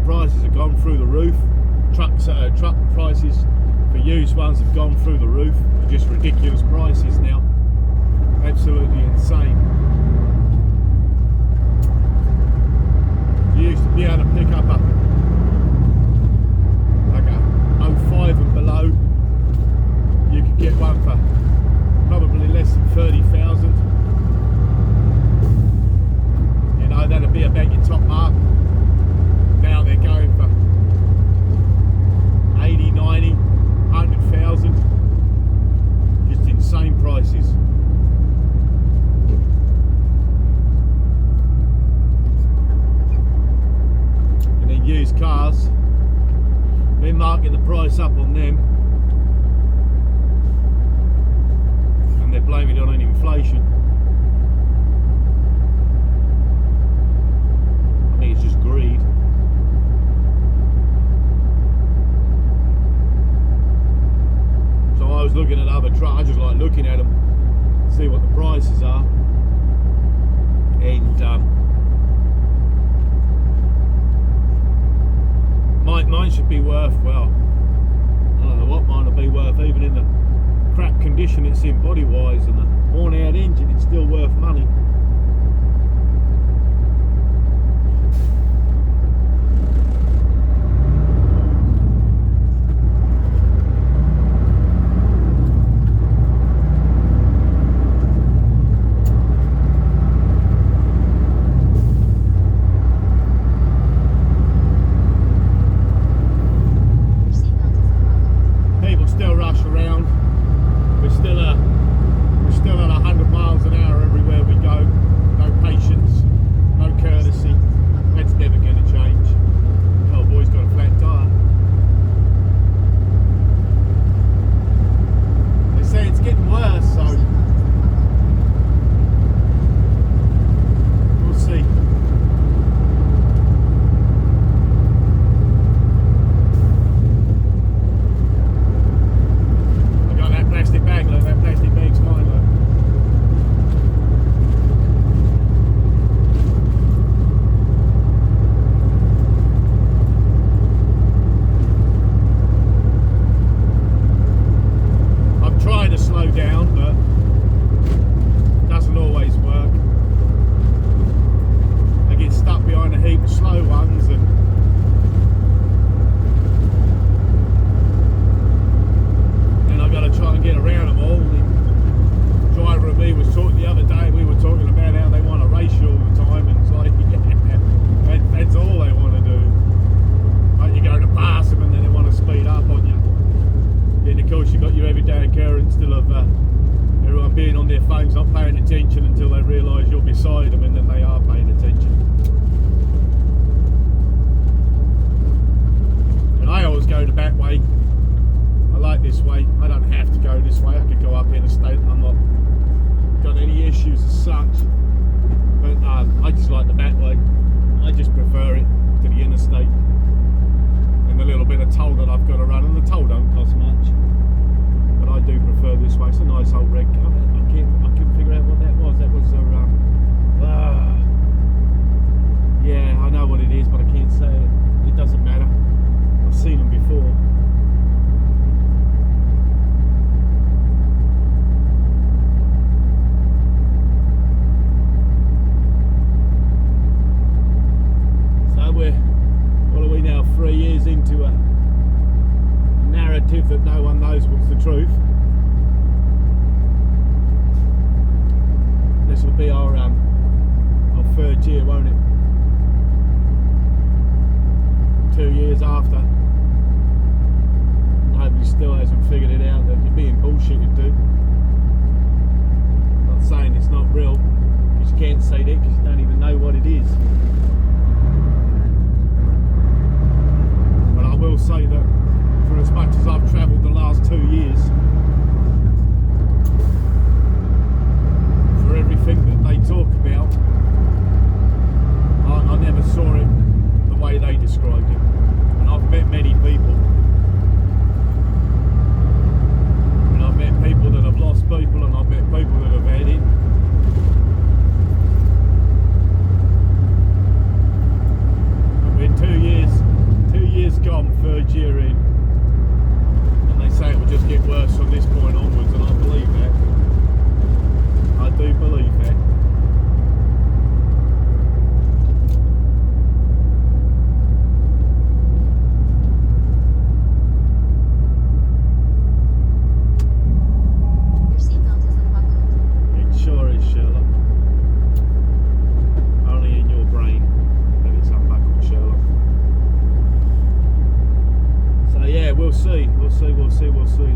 prices have gone through the roof. Truck prices for used ones have gone through the roof. They're just ridiculous prices now. Absolutely insane. You used to be able to pick up a 05 and below. You could get one for probably less than 30,000. You know, that'd be about your top mark. Now they're going for 80, 90, 100,000. Just insane prices. And then used cars, they're marking the price up on them. And they're blaming it on inflation. I think it's just greed. So I was looking at other trucks, I just like looking at them, see what the prices are. And mine should be worth, well, I don't know what mine will be worth, even in the crap condition it's in body wise and the worn out engine, it's still worth money. That no one knows what's the truth. This will be our third year, won't it? 2 years after. Nobody still hasn't figured it out that you're being bullshitted, dude. Not saying it's not real, because you can't say that because you don't even know what it is. But I will say that for as much as I've travelled the last 2 years, for everything that they talk about,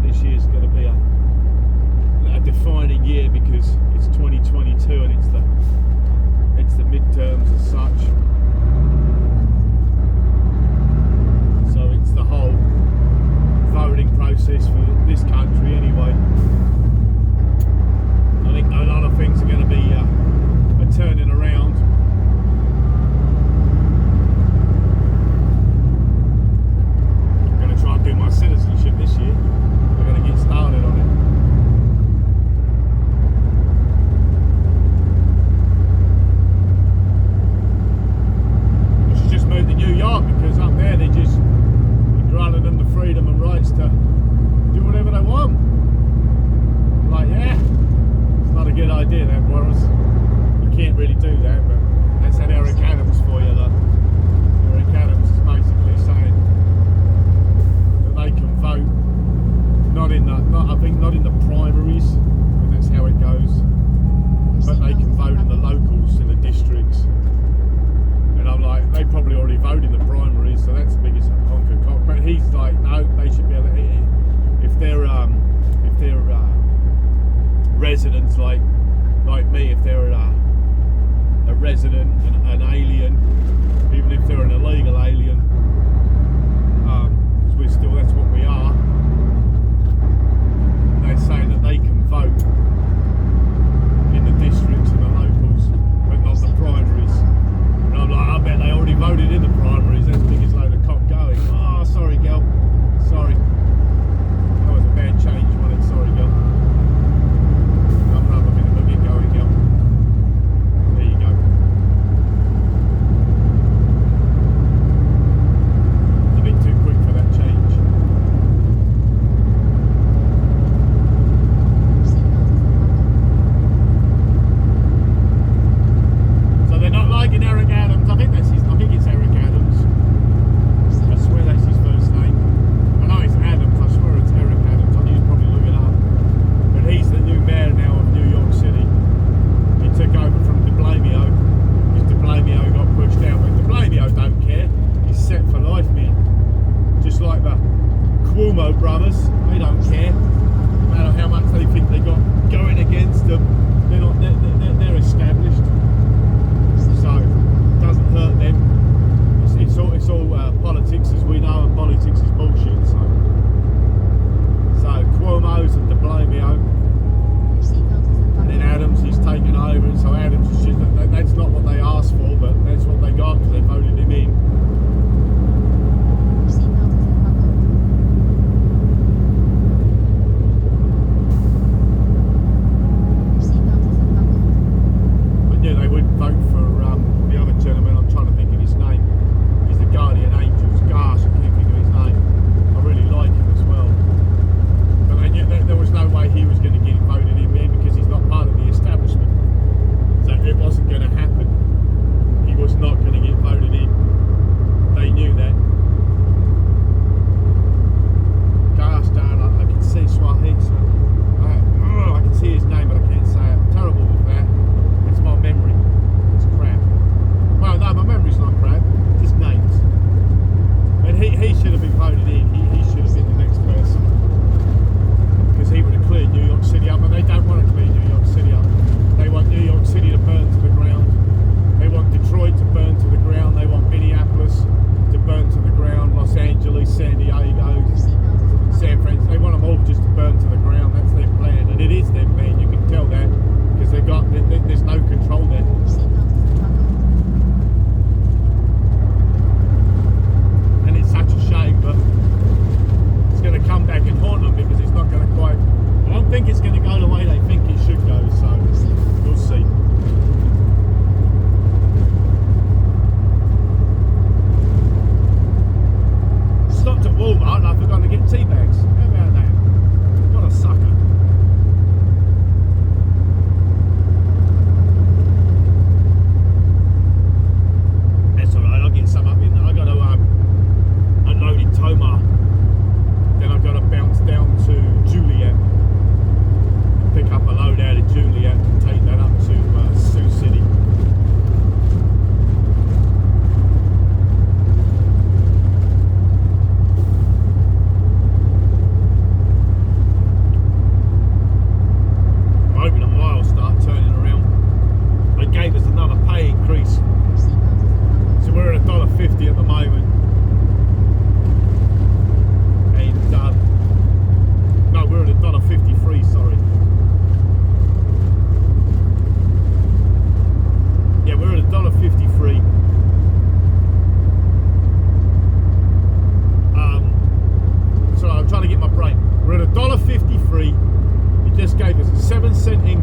this year's going to be a defining year because it's 2022 and it's the midterms as such. So it's the whole voting process for this country anyway. I think a lot of things are going to be turning around. I'm going to try and do my citizenship this year. I'm going to get started on it. I should just move to New York because up there they just granted them the freedom and rights to do whatever they want. I'm like, yeah, it's not a good idea that, Boris. You can't really do that, but that's how Eric Adams for you, though. Eric Adams is basically saying that they can vote not in the primaries, and that's how it goes, but they can vote in the locals, in the districts. And I'm like, they probably already voted in the primaries, so that's the biggest honk of cock. But he's like, no, they should be able to, if they're residents like me, if they're a resident, an alien, even if they're an illegal alien, because we're still, that's what we are. They're saying that they can vote in the districts and the locals, but not the primaries. And I'm like, I bet they already voted in the primaries. That's the biggest load of cock going. Oh, sorry, girl. Sorry. That was a bad change, wasn't it? Sorry, girl. Another minute, we'll get going, girl. There you go.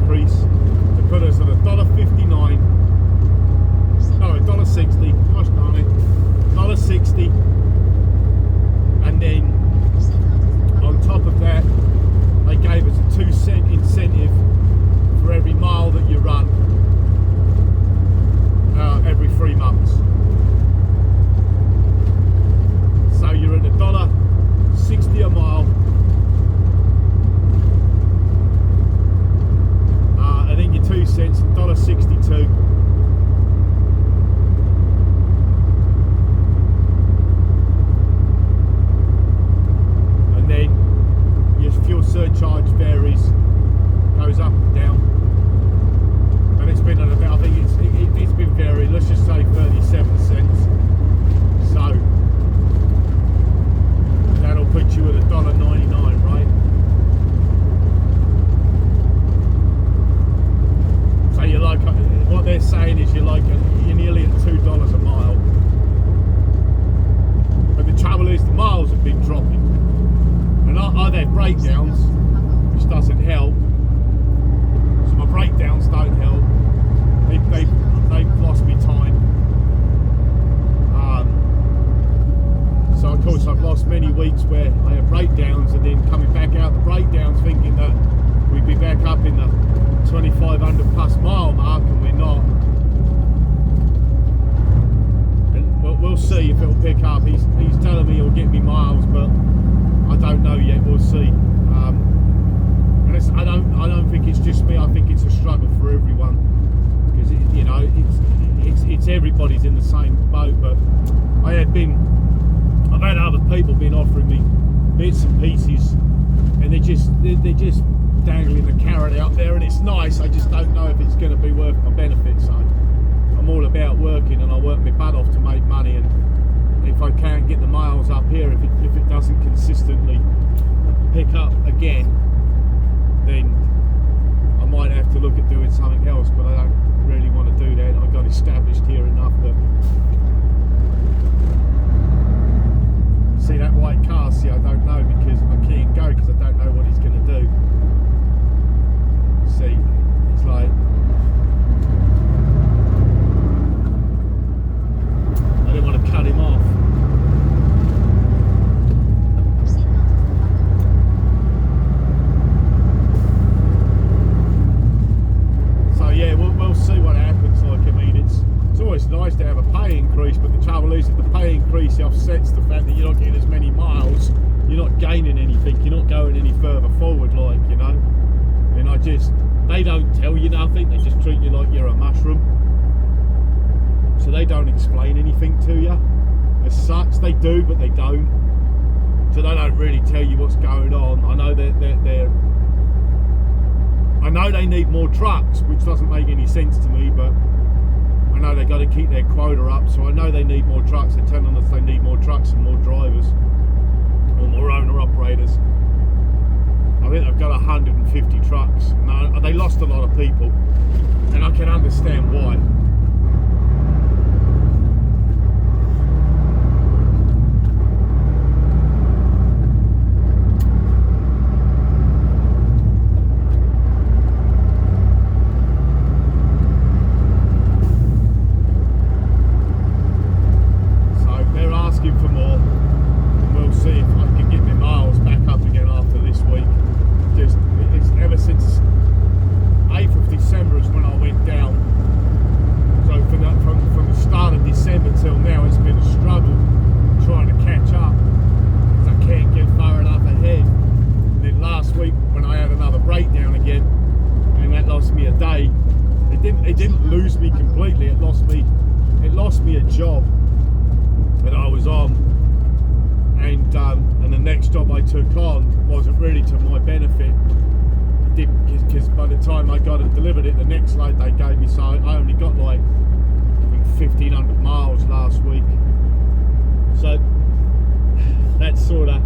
increase to put us at $1.59. No, $1.60. Gosh darn it, $1.60. And then on top of that, they gave us a 2-cent incentive for every mile that you run every 3 months. So you're at $1.60 a mile. And then your 2 cents, $1.62. And then your fuel surcharge varies, goes up and down. And it's been at about, I think it's been varied, let's just say 37 cents. So that'll put you at $1.99, right? So you're like, what they're saying is you're nearly at $2 a mile. But the trouble is the miles have been dropping. And I've had breakdowns, which doesn't help. So my breakdowns don't help. They've lost me time. So of course I've lost many weeks where I have breakdowns, and then coming back out the breakdowns thinking that we'd be back up in the 2,500 plus mile mark, and we're not. And we'll see if it'll pick up. He's telling me he'll get me miles, but I don't know yet. We'll see. And I don't think it's just me. I think it's a struggle for everyone, because it's everybody's in the same boat. But I've had other people been offering me bits and pieces, and they're just dangling the carrot out there, and it's nice. I just don't know if it's going to be worth my benefit. So I'm all about working, and I work my butt off to make money. And if I can't get the miles up here, if it doesn't consistently pick up again, then I might have to look at doing something else. But I don't really want to do that. I got established here enough that. See that white car? See, I don't know, because I can't go because I don't know what he's going to do. See, it's like I didn't want to cut him off. So yeah, we'll see what happens. Like, I mean, it's always nice to have a pay increase, but the trouble is, if the pay increase offsets the fact that you're not getting as many miles, you're not gaining anything, you're not going any further forward, like, you know. And they don't tell you nothing, they just treat you like you're a mushroom. So they don't explain anything to you as such. They do, but they don't. So they don't really tell you what's going on. I know I know they need more trucks, which doesn't make any sense to me, but I know they've got to keep their quota up, so I know they need more trucks. They're telling us they need more trucks and more drivers, or more owner-operators. I think they've got 150 trucks. And they lost a lot of people, and I can understand why. For more, and we'll see if I can get my miles back up again after this week. It's ever since 8th of December is when I went down. So from the start of December till now, it's been a struggle trying to catch up, because I can't get far enough ahead. And then last week, when I had another breakdown again, and that lost me a day, it didn't lose me completely. It lost me a job that I was on, and the next job I took on wasn't really to my benefit. It did, because by the time I got and delivered it, the next load they gave me, so I only got like, I think, 1,500 miles last week. So that's sort of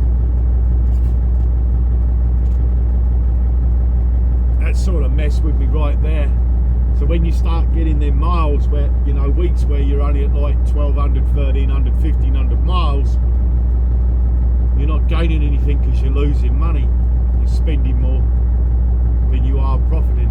messed with me right there. So when you start getting them miles where, you know, weeks where you're only at like 1,200, 1,300, 1,500 miles, you're not gaining anything because you're losing money. You're spending more than you are profiting.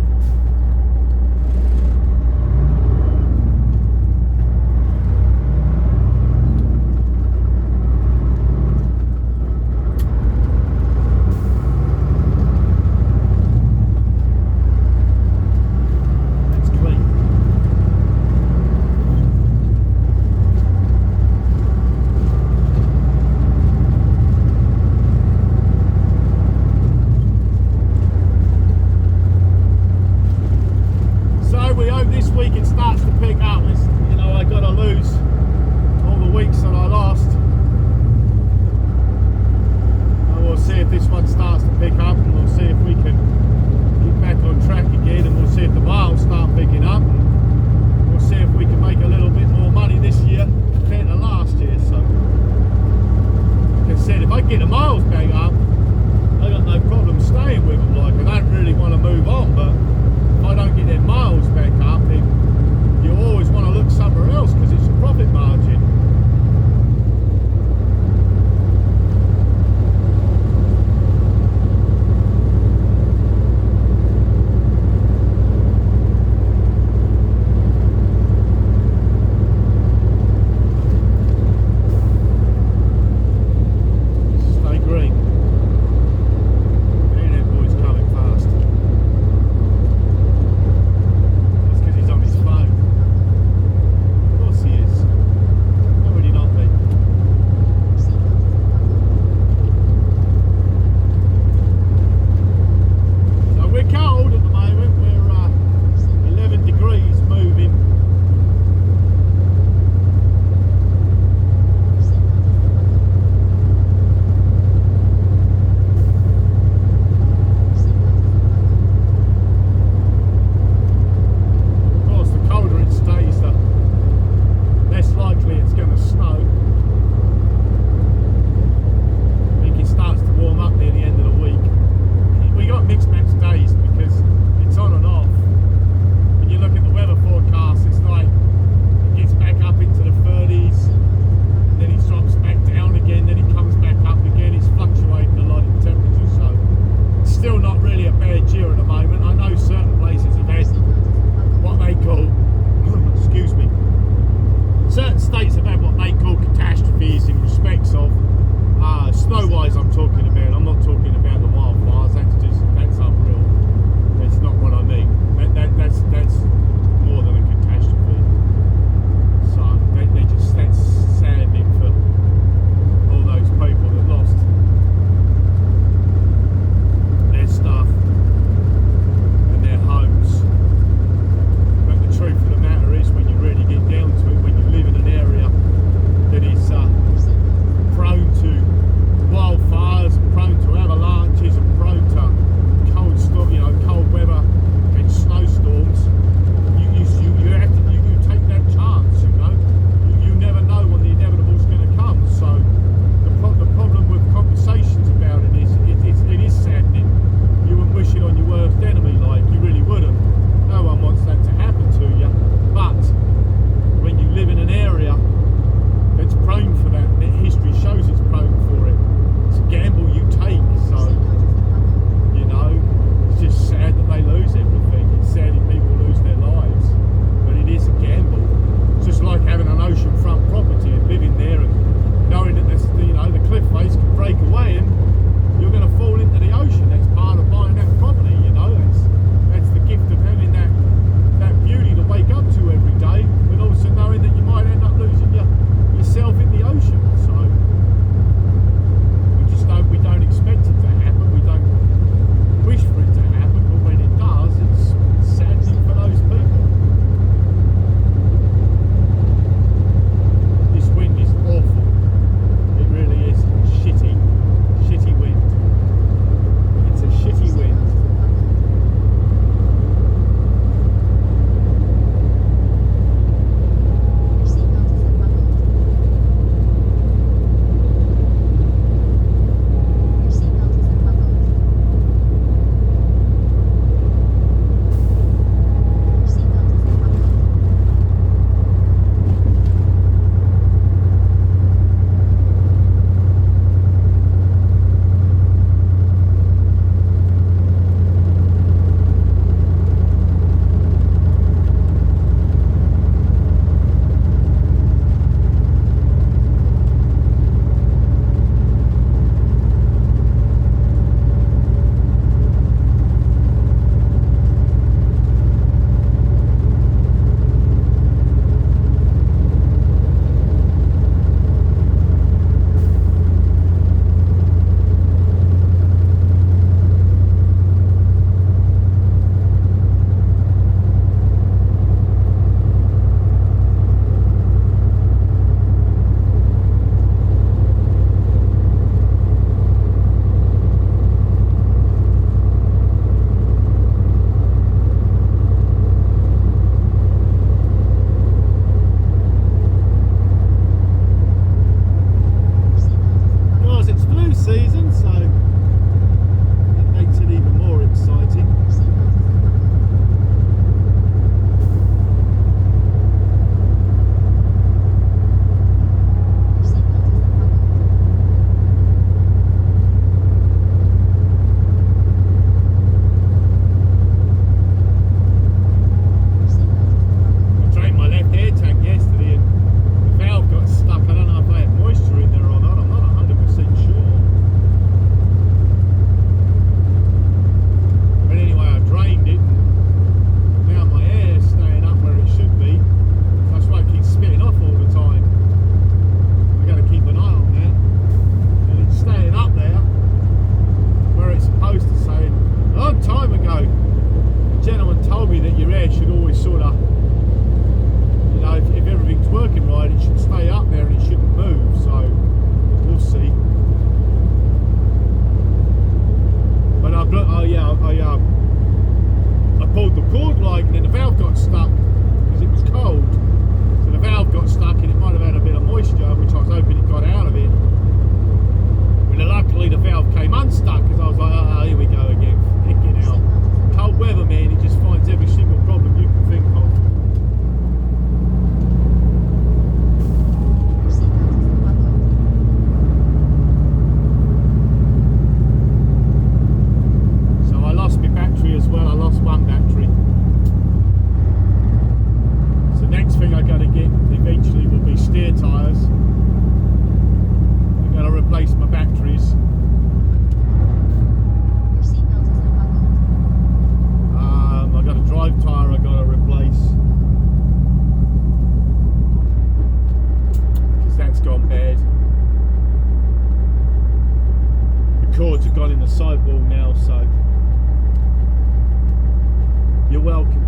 You're welcome.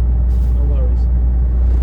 No worries.